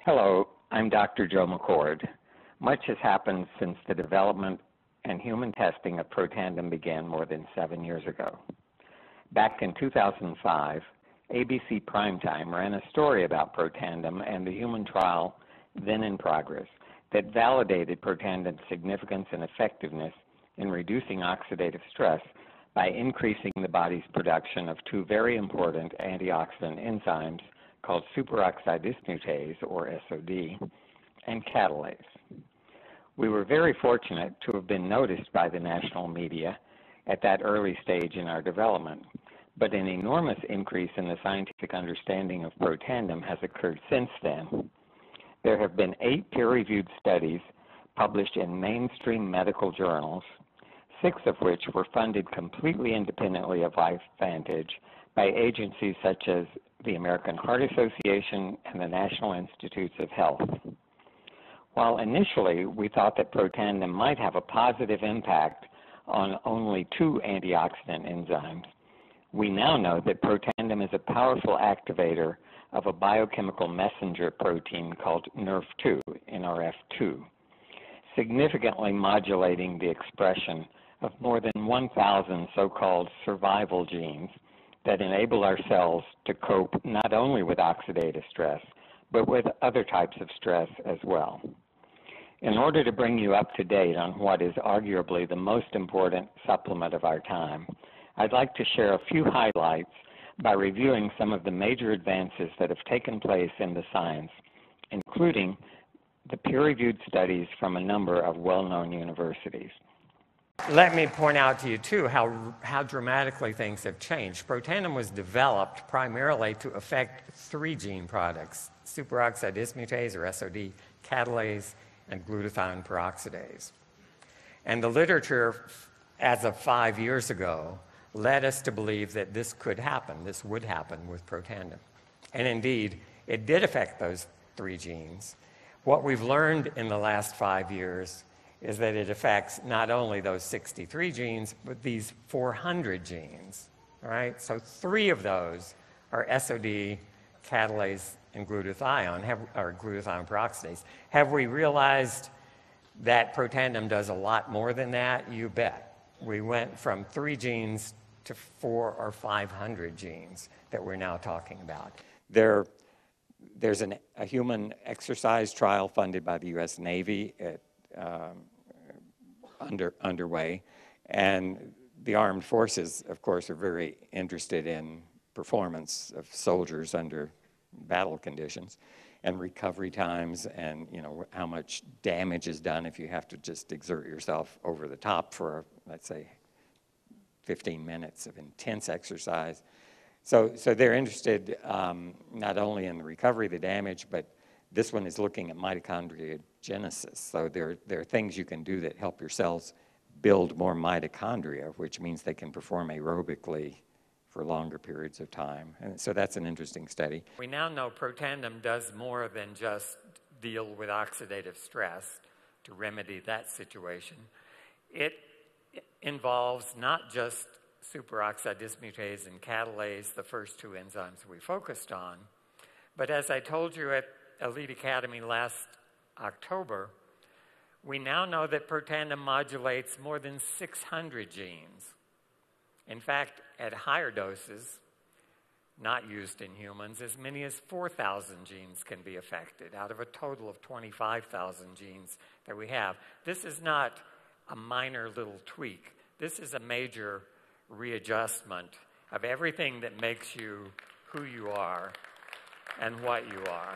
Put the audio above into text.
Hello, I'm Dr. Joe McCord. Much has happened since the development and human testing of Protandim began more than 7 years ago. Back in 2005, ABC Primetime ran a story about Protandim and the human trial then in progress that validated Protandim's significance and effectiveness in reducing oxidative stress by increasing the body's production of two very important antioxidant enzymes called superoxide dismutase, or SOD, and catalase. We were very fortunate to have been noticed by the national media at that early stage in our development, but an enormous increase in the scientific understanding of Protandim has occurred since then. There have been 8 peer-reviewed studies published in mainstream medical journals, 6 of which were funded completely independently of LifeVantage by agencies such as the American Heart Association and the National Institutes of Health. While initially we thought that Protandim might have a positive impact on only 2 antioxidant enzymes, we now know that Protandim is a powerful activator of a biochemical messenger protein called NRF2, NRF2, significantly modulating the expression of more than 1,000 so-called survival genes that enable our cells to cope not only with oxidative stress, but with other types of stress as well. In order to bring you up to date on what is arguably the most important supplement of our time, I'd like to share a few highlights by reviewing some of the major advances that have taken place in the science, including the peer-reviewed studies from a number of well-known universities. Let me point out to you, too, how dramatically things have changed. Protandim was developed primarily to affect 3 gene products: superoxide dismutase, or SOD, catalase, and glutathione peroxidase. And the literature, as of 5 years ago, led us to believe that this could happen, this would happen with Protandim. And indeed, it did affect those 3 genes. What we've learned in the last 5 years is that it affects not only those 63 genes, but these 400 genes, all right? So 3 of those are SOD, catalase, and glutathione, or glutathione peroxidase. Have we realized that Protandim does a lot more than that? You bet. We went from 3 genes to 400 or 500 genes that we're now talking about. There's a human exercise trial funded by the U.S. Navy underway, and the armed forces, of course, are very interested in performance of soldiers under battle conditions and recovery times, and how much damage is done if you have to just exert yourself over the top for, let's say, 15 minutes of intense exercise. So they're interested not only in the recovery of the damage, but this one is looking at mitochondriogenesis. So there are things you can do that help your cells build more mitochondria, which means they can perform aerobically for longer periods of time. And so that's an interesting study. We now know Protandim does more than just deal with oxidative stress to remedy that situation. It involves not just superoxide dismutase and catalase, the first 2 enzymes we focused on, but as I told you at Elite Academy last October, we now know that Protandim modulates more than 600 genes. In fact, at higher doses, not used in humans, as many as 4,000 genes can be affected out of a total of 25,000 genes that we have. This is not a minor little tweak. This is a major readjustment of everything that makes you who you are and what you are.